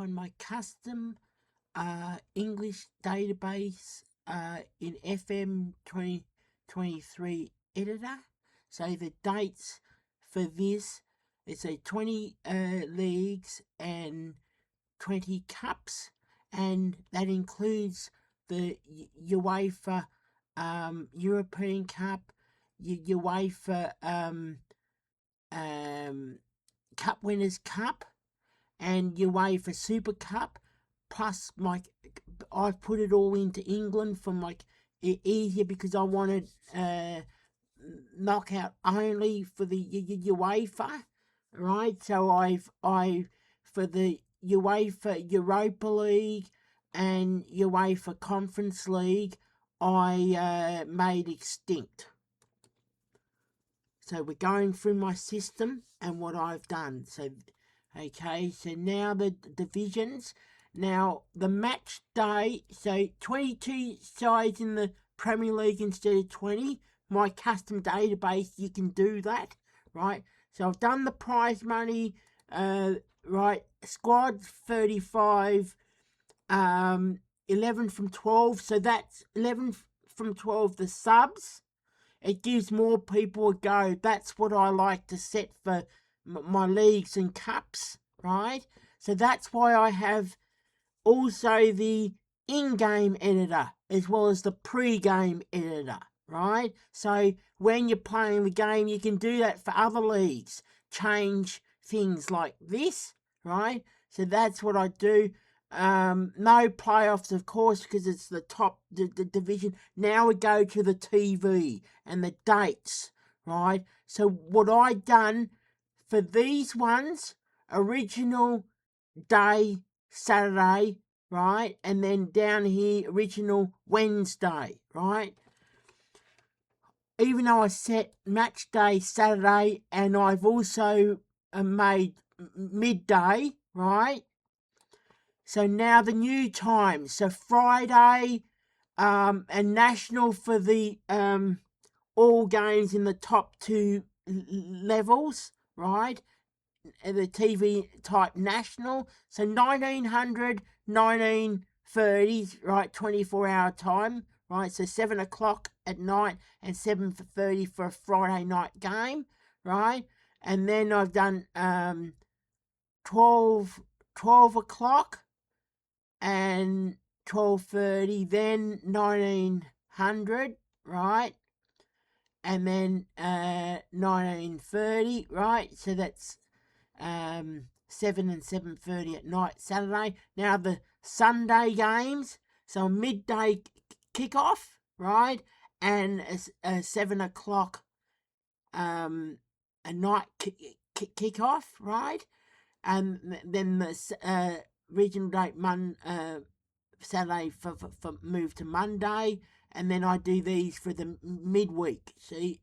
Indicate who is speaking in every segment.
Speaker 1: on my custom English database in FM 2023 editor. So the dates for this, it's a 20 leagues and 20 cups, and that includes the UEFA European Cup, UEFA Cup Winners' Cup, and UEFA Super Cup. Plus, I've put it all into England for easier, because I wanted knockout only for the UEFA, right? So I've for the UEFA Europa League and UEFA Conference League, I made extinct. So we're going through my system and what I've done. So, okay, so now the divisions. Now, the match day, so 22 sides in the Premier League instead of 20. My custom database, you can do that, right? So I've done the prize money, right, squad 35, 11 from 12. So that's 11 from 12, the subs. It gives more people a go. That's what I like to set for my leagues and cups, right? So that's why I have also the in-game editor as well as the pre-game editor, right? So when you're playing the game, you can do that for other leagues. Change things like this, right? So that's what I do. No playoffs, of course, because it's the top the division. Now we go to the TV and the dates, right? So what I done for these ones, original day Saturday, right? And then down here, original Wednesday, right? Even though I set match day Saturday, and I've also made midday, right? So now the new times. So Friday, and national for the all games in the top two levels, right? The TV type national. So 1900, 1930, right? 24-hour time, right? So 7 o'clock at night and 7:30 for a Friday night game, right? And then I've done 12 o'clock and 12:30, then 1900, right? And then 1930, right? So that's 7 and 7:30 at night Saturday. Now the Sunday games, so midday kickoff, right? And a 7 o'clock a night kickoff, right? And then the regional date Saturday for move to Monday, and then I do these for the midweek. See,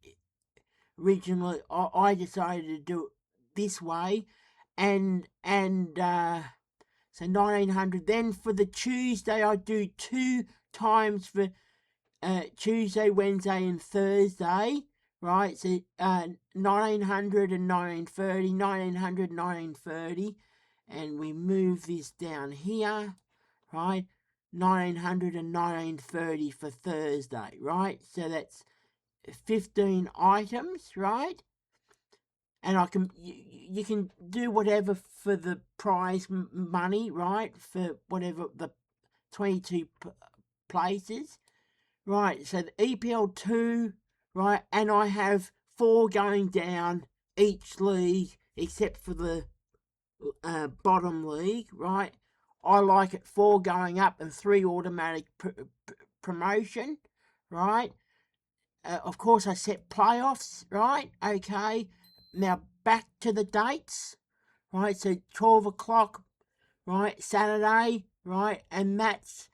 Speaker 1: originally I decided to do it this way, and so 1900. Then for the Tuesday, I do 2 times for Tuesday, Wednesday, and Thursday. Right, so 1900 and 1930, 1900, 1930, and we move this down here, right? 1900 and 1930 for Thursday, right? So that's 15 items, right? And you can do whatever for the prize money, right? For whatever the 22 places, right? So the EPL 2, right? And I have 4 going down each league except for the bottom league, right? I like it 4 going up and 3 automatic promotion, right? Of course, I set playoffs, right? Okay. Now back to the dates, right? So 12 o'clock, right? Saturday, right? And that's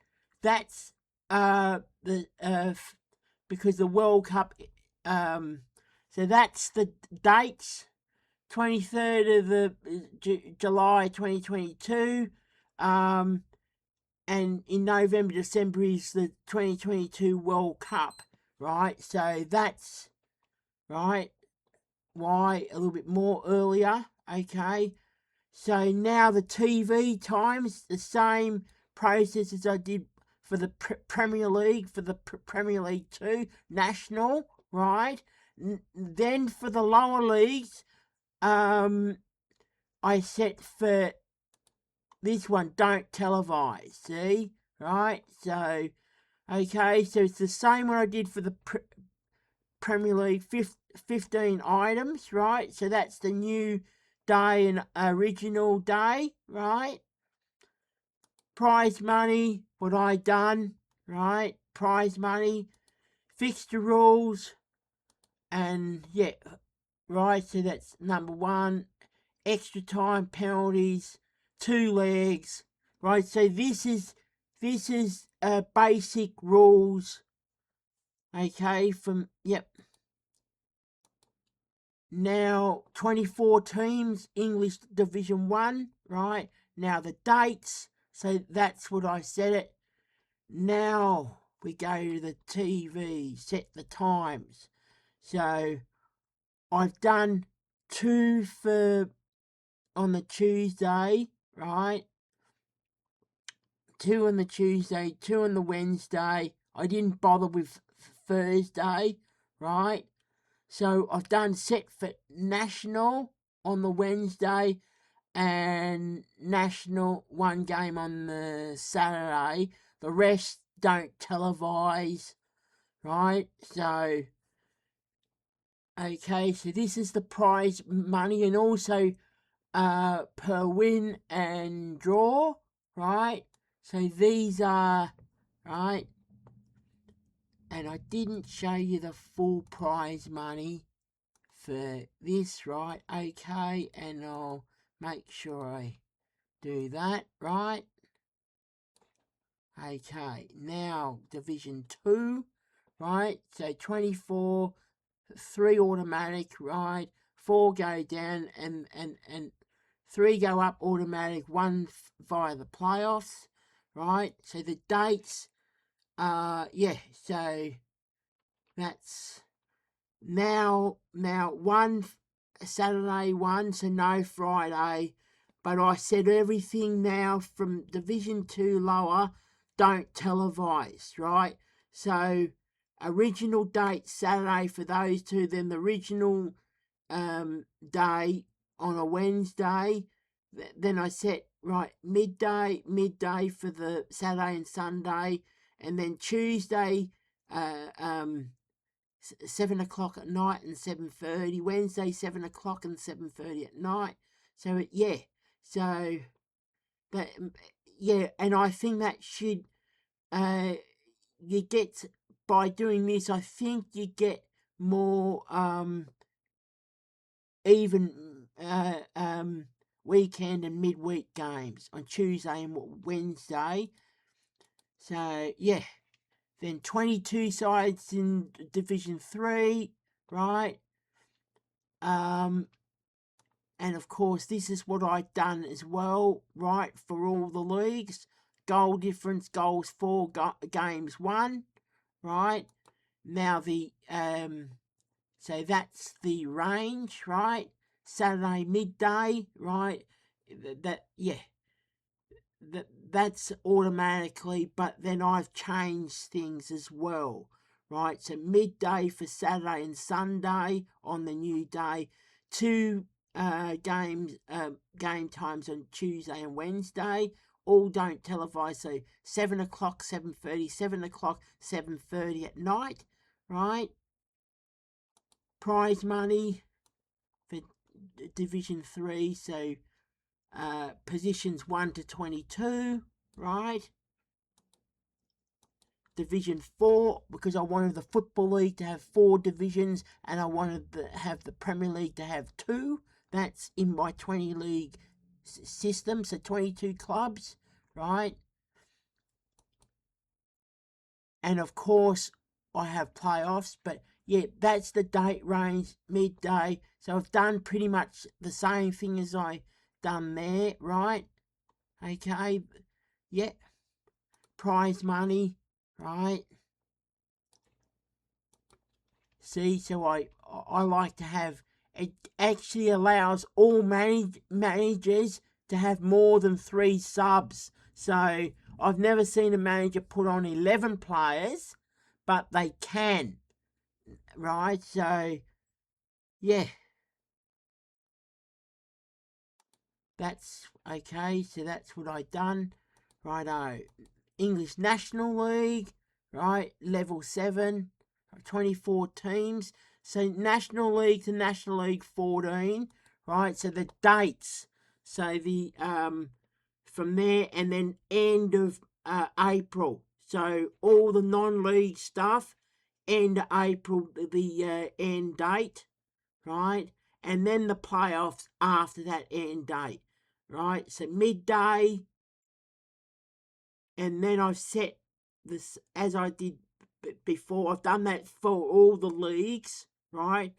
Speaker 1: because the World Cup, so that's the dates. 23rd of the July 2022, and in November, December is the 2022 World Cup, right? So that's, right, why a little bit more earlier, okay? So now the TV times, the same process as I did for the Premier League, for the Premier League 2, National, right? Then for the lower leagues, I set for this one, don't televise, see? Right? So, okay, so it's the same one I did for the Premier League, 15 items, right? So that's the new day and original day, right? Prize money, what I done, right? Prize money, fixture rules, and yeah, right? So that's number one. Extra time, penalties, 2 legs, right? So this is basic rules, okay? From yep. Now 24 teams, English Division 1, right? Now the dates, so that's what I said it. Now we go to the TV, set the times. So I've done 2 for on the Tuesday, right? 2 on the Tuesday, 2 on the Wednesday. I didn't bother with Thursday, right? So I've done set for National on the Wednesday and National 1 game on the Saturday. The rest don't televise, right? So, okay, so this is the prize money, and also per win and draw, right? So these are, right? And I didn't show you the full prize money for this, right? Okay, and I'll make sure I do that, right? Okay, now Division 2, right? So 24, 3 automatic, right? 4 go down and 3 go up automatic, 1 via the playoffs, right? So the dates, yeah, so that's now 1 Saturday, 1, so no Friday, but I said everything now from Division 2 lower, don't televise, right? So original date Saturday for those two, then the original day on a Wednesday. Then I set right midday for the Saturday and Sunday, and then Tuesday 7 o'clock at night and 7:30. Wednesday 7 o'clock and 7:30 at night. So yeah, so that yeah, and I think that should you get by doing this. I think you get more even weekend and midweek games on Tuesday and Wednesday. So yeah, then 22 sides in Division 3, right? And of course this is what I've done as well, right, for all the leagues. Goal difference, goals for games won, right? Now the so that's the range, right? Saturday midday, right? That yeah, that's automatically, but then I've changed things as well, right? So midday for Saturday and Sunday on the new day, 2 game times on Tuesday and Wednesday. All don't televise, so 7 o'clock, 7:30, 7 o'clock, 7:30 at night, right? Prize money for Division 3, so positions 1 to 22, right? Division 4, because I wanted the Football League to have 4 divisions and I wanted to have the Premier League to have 2. That's in my 20 league system, so 22 clubs, right? And of course, I have playoffs, but yeah, that's the date range, midday. So I've done pretty much the same thing as I done there, right? Okay, yeah, prize money, right? See, so I like to have it actually allows all managers to have more than 3 subs. So I've never seen a manager put on 11 players, but they can, right? So, yeah. That's okay, so that's what I done. Righto. English National League, right? Level 7, 24 teams. So National League to National League 14, right? So the dates. So the from there, and then end of April. So all the non-league stuff, end of April, the end date, right? And then the playoffs after that end date, right? So midday, and then I've set this as I did before. I've done that for all the leagues, right?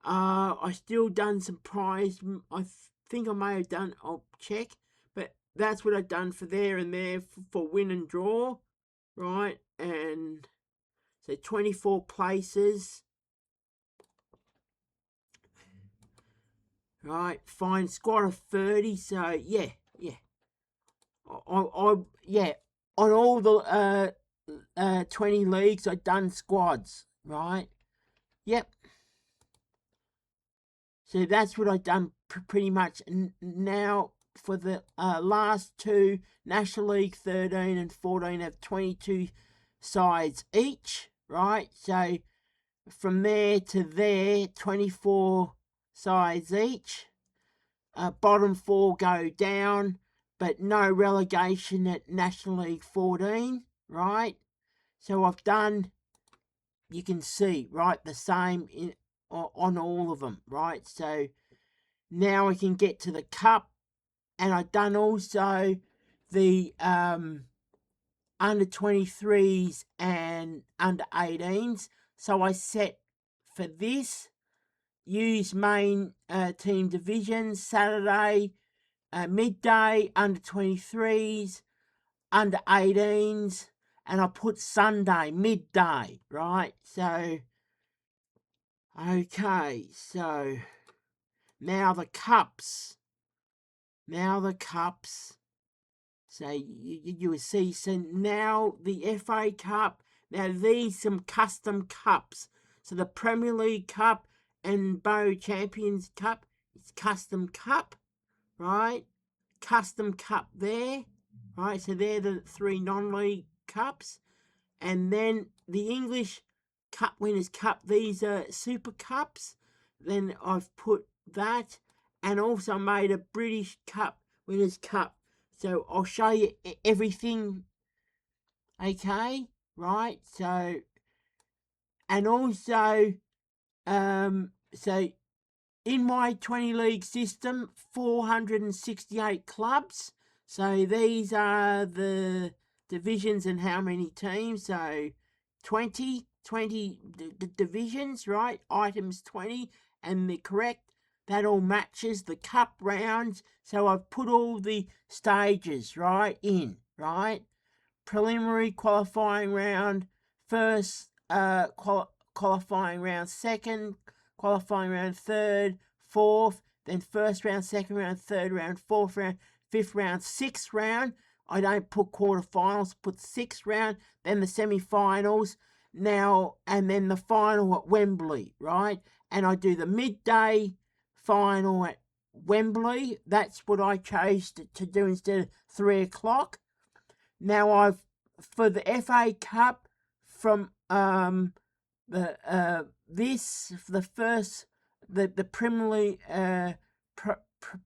Speaker 1: I still done some prize. I think I may have done. I'll check, but that's what I've done for there and there for win and draw, right? And so 24 places. Right, fine squad of 30. So yeah. Yeah, on all the 20 leagues, I've done squads, right? Yep. So that's what I've done pretty much. Now for the last two, National League 13 and 14 have 22 sides each, right? So from there to there, 24 sides each. Bottom 4 go down, but no relegation at National League 14, right? So I've done, you can see, right, the same on all of them, right? So now I can get to the cup, and I've done also the under 23s and under 18s. So I set for this, use main team divisions, Saturday, midday, under 23s, under 18s, and I put Sunday, midday, right? So, okay, so now the cups. So you will see, so now the FA Cup, now these some custom cups. So the Premier League Cup and Bow Champions Cup, it's custom cup, right? Custom cup there, right? So they're the 3 non-league cups. And then the English Cup Winners' Cup, these are Super Cups. Then I've put that, and also made a British Cup Winners' Cup. So I'll show you everything, okay? Right? So, and also, so in my 20 league system, 468 clubs. So these are the divisions and how many teams. So 20 divisions, right? Items 20, and the correct, that all matches the cup rounds. So I've put all the stages, right, in, right? Preliminary qualifying round, first qualifying round, second qualifying round, third, fourth, then first round, second round, third round, fourth round, fifth round, sixth round. I don't put quarterfinals, put sixth round, then the semi-finals, now, and then the final at Wembley, right? And I do the midday final at Wembley. That's what I chose to do instead of 3 o'clock. Now I've, for the FA Cup, from the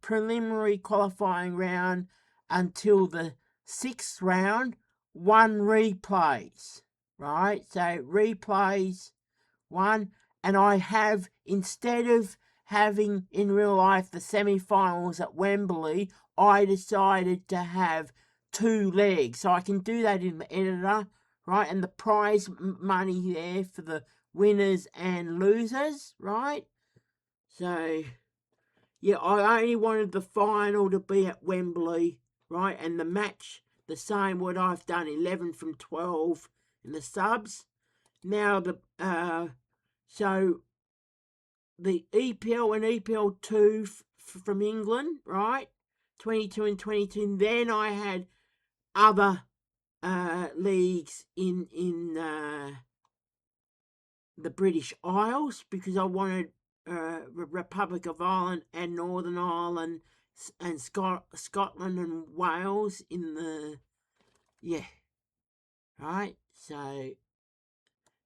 Speaker 1: preliminary qualifying round until the 6th round, 1 replays, right? So replays 1, and I have, instead of having in real life the semi-finals at Wembley, I decided to have 2 legs, so I can do that in the editor, right? And the prize money there for the winners and losers, right? So, yeah, I only wanted the final to be at Wembley, right? And the match, the same what I've done, 11 from 12 in the subs. Now, so the EPL and EPL2 from England, right? 22 and 22. And then I had other leagues in the British Isles, because I wanted Republic of Ireland and Northern Ireland and Scotland and Wales in the, right? So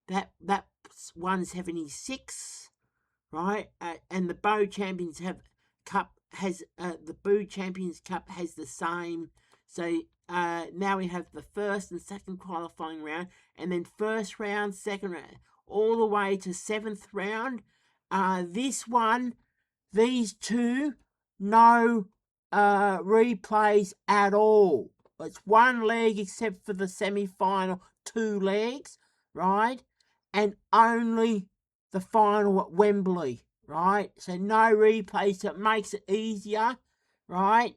Speaker 1: that's 176, right? And the Bow Champions Cup has the Bow Champions Cup has the same. So now we have the first and second qualifying round, and then first round, second round, all the way to seventh round. This one, these two, no replays at all. It's one leg except for the semi-final, 2 legs, right? And only the final at Wembley, right? So no replays, so it makes it easier, right?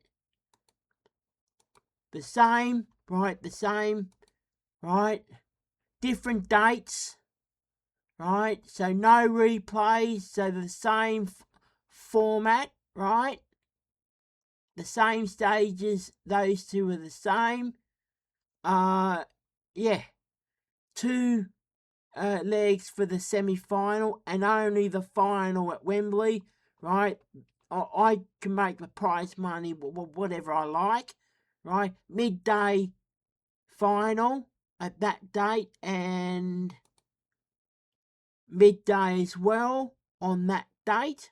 Speaker 1: The same, right? Different dates, right? So no replays, so the same format, right? The same stages, those two are the same. 2 legs for the semi-final and only the final at Wembley, right? I can make the prize money whatever I like, right? Midday final at that date and midday as well on that date,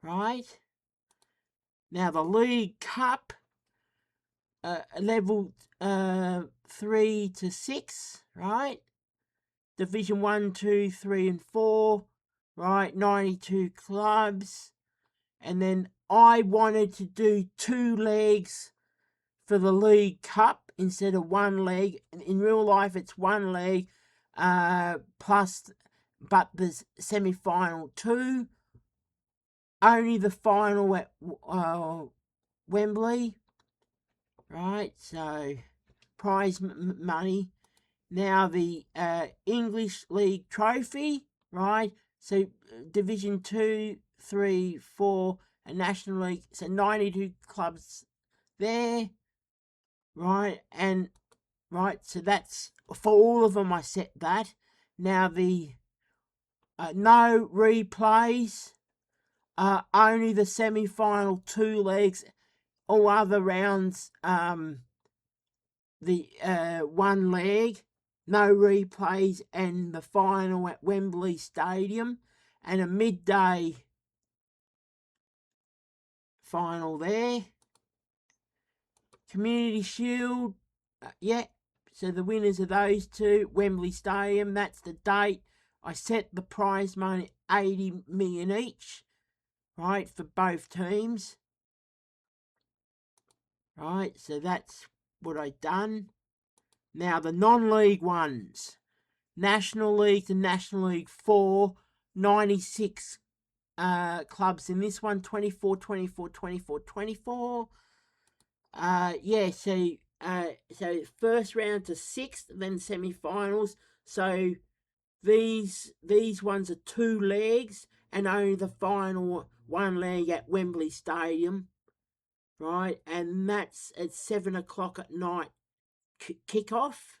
Speaker 1: right? Now the League Cup, level 3 to 6, right? Division 1, 2, 3 and 4, right? 92 clubs. And then I wanted to do 2 legs for the League Cup instead of 1 leg. In real life, it's 1 leg plus, but there's semi-final 2. Only the final at Wembley, right? So prize money. Now the English League Trophy, right? So Division 2, 3, 4, and National League. So 92 clubs there, right? And right, so that's for all of them. I set that. Now the no replays. Only the semi-final 2 legs. All other rounds, the 1 leg, no replays, and the final at Wembley Stadium, and a midday final there. Community Shield, so the winners of those 2, Wembley Stadium, that's the date. I set the prize money 80 million each, right, for both teams. Right, so that's what I done. Now the non-league ones. National League to National League 4, 96 clubs in this one, 24, 24, 24, 24. So first round to 6th, then semi-finals. So these ones are 2 legs and only the final 1 leg at Wembley Stadium, right? And that's at 7 o'clock at night kick-off.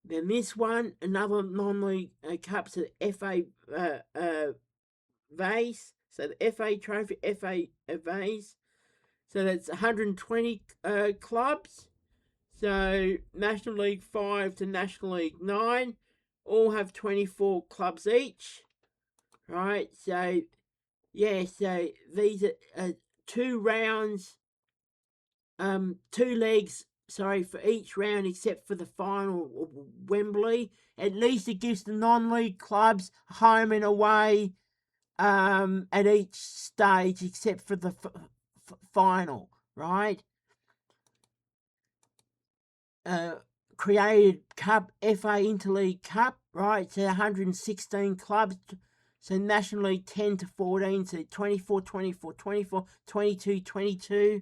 Speaker 1: Then this one, another non-league cup, so the FA Vase, so the FA Trophy, FA Vase. So that's 120 clubs. So National League 5 to National League 9 all have 24 clubs each, right? So so these are 2 rounds, 2 legs, for each round except for the final Wembley. At least it gives the non-league clubs home and away at each stage except for the final, right? Created Cup, FA Interleague Cup, right? So 116 clubs. So National League 10 to 14, so 24, 24, 24, 22, 22.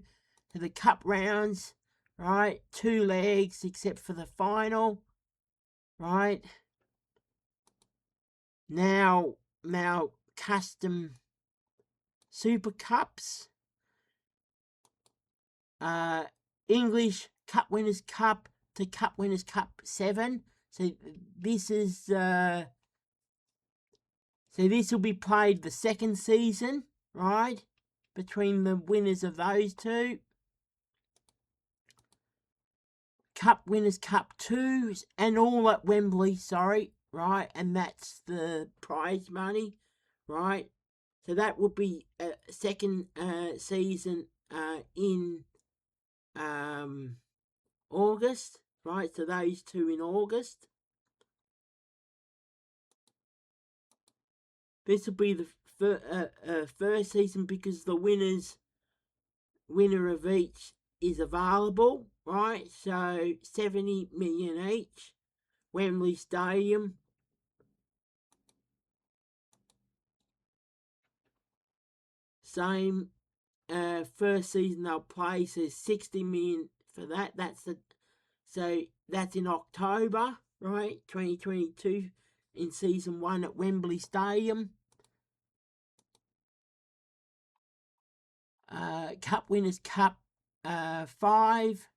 Speaker 1: So the cup rounds, right? 2 legs except for the final, right? Now custom Super Cups, English Cup Winners' Cup to Cup Winners' Cup 7. So this is so this will be played the second season, right? Between the winners of those two. Cup Winners' Cup 2 and all at Wembley, sorry, right? And that's the prize money, right? So that would be a second season in August, right? So those two in August. This will be the first season because the winner of each is available, right? So 70 million each. Wembley Stadium. Same first season they'll play, so 60 million for that. So that's in October, right? 2022 in season 1 at Wembley Stadium. Cup Winners' Cup 5.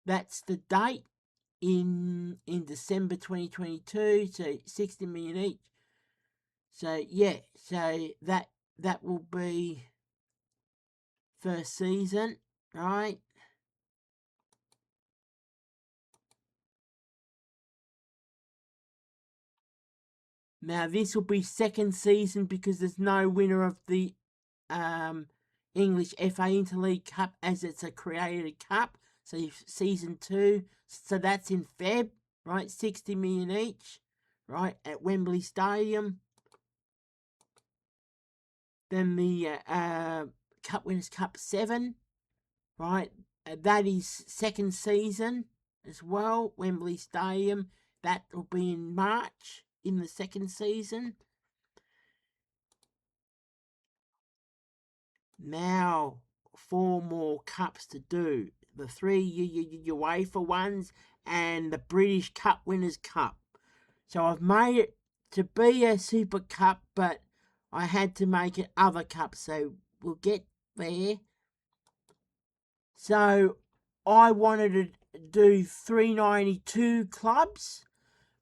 Speaker 1: That's the date in December 2022. So 60 million each. So yeah, so that will be first season, right? Now this will be second season because there's no winner of the English FA Interleague Cup as it's a created cup. So season 2, so that's in Feb, right? 60 million each, right, at Wembley Stadium. Then the Cup Winners' Cup 7, right? That is second season as well, Wembley Stadium. That will be in March in the second season. Now 4 more cups to do. The 3 UEFA ones and the British Cup Winners' Cup. So I've made it to be a Super Cup, but I had to make it other cups, so we'll get there. So I wanted to do 392 clubs,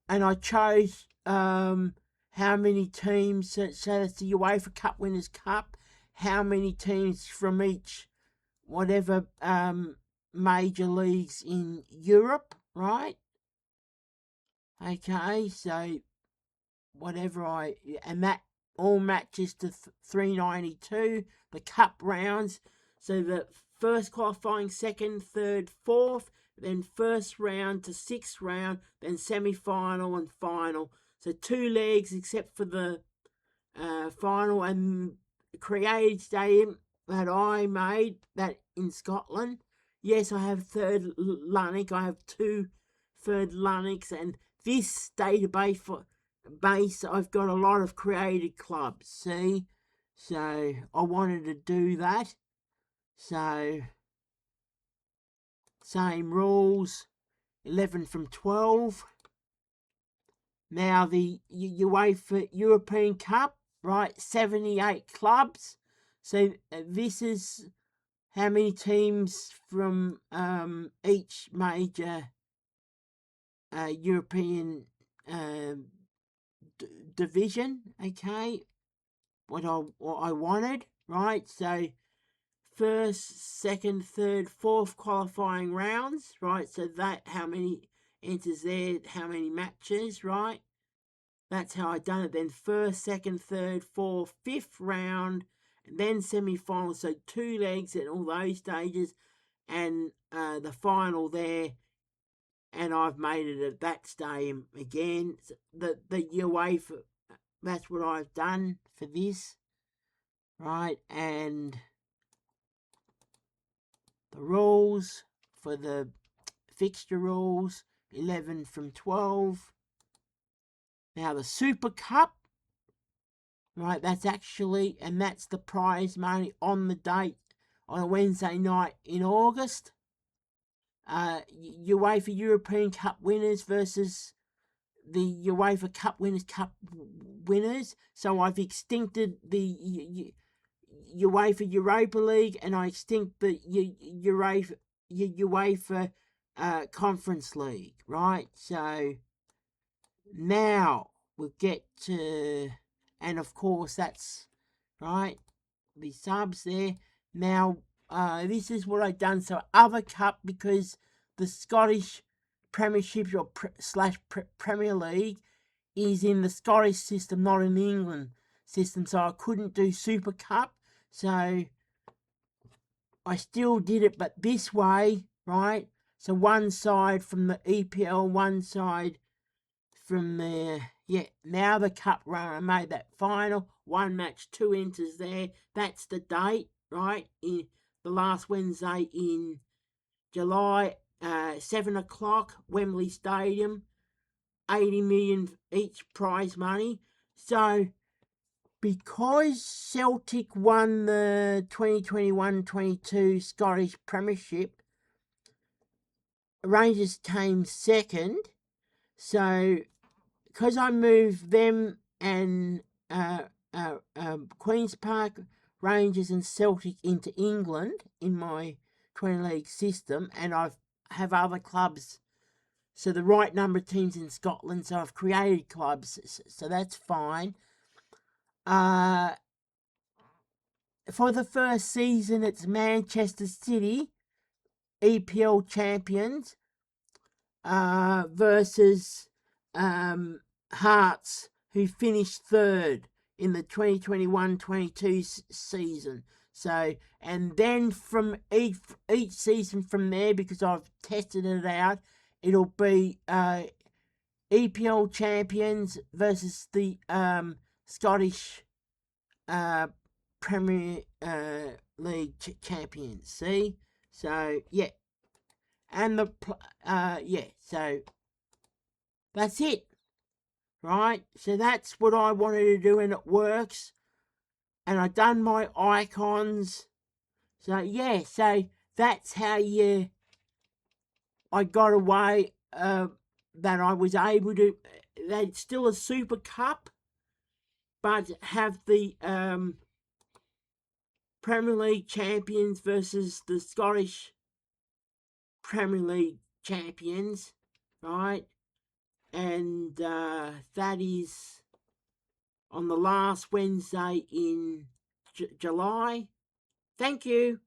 Speaker 1: and I chose how many teams, so that's the UEFA Cup Winners' Cup, how many teams from each whatever major leagues in Europe, right? Okay, so whatever and that all matches to 392, the cup rounds. So the first qualifying, second, third, fourth, then first round to sixth round, then semi-final and final. So 2 legs except for the final, and created stadium that I made, that in Scotland. Yes, I have third Lanark. I have 2 third Lanarks, and this database I've got a lot of created clubs, see? So I wanted to do that. So same rules, 11 from 12. Now the UEFA European Cup, right, 78 clubs. So this is how many teams from each major European division, okay? What I wanted, right? So first, second, third, fourth qualifying rounds, right? So that how many enters there, how many matches, right? That's how I done it. Then first, second, third, fourth, fifth round, and then semi-final. So 2 legs at all those stages, and the final there. And I've made it at that stadium again. The UEFA, that's what I've done for this, right? And the rules for the fixture rules, 11 from 12. Now the Super Cup, right, that's actually, and that's the prize money on the date on a Wednesday night in August. UEFA European Cup winners versus the UEFA Cup winners. So I've extincted the UEFA Europa League, and I extinct the UEFA Conference League, right? So now we'll get to, and of course that's right, the subs there. Now this is what I've done. So other cup, because the Scottish Premiership or Premier League is in the Scottish system, not in the England system, so I couldn't do Super Cup. So I still did it, but this way, right? So one side from the EPL, one side from the, now the cup run. I made that final. One match, 2 enters there. That's the date, right? In the last Wednesday in July, 7 o'clock, Wembley Stadium. 80 million each prize money. So because Celtic won the 2021-22 Scottish Premiership, Rangers came second. So because I moved them and Queen's Park Rangers and Celtic into England in my 20 league system, and I have other clubs, so the right number of teams in Scotland, so I've created clubs, so that's fine. For the first season, it's Manchester City, EPL champions, versus Hearts, who finished third in the 2021-22 season. So, and then from each season from there, because I've tested it out, it'll be EPL champions versus the Scottish Premier League champions. See? So, yeah. And the, so that's it. Right? So that's what I wanted to do, and it works. And I've done my icons. So, yeah, so that's how I got away, that I was able to, that it's still a Super Cup, but have the Premier League champions versus the Scottish Premier League champions, right? And that is on the last Wednesday in July. Thank you.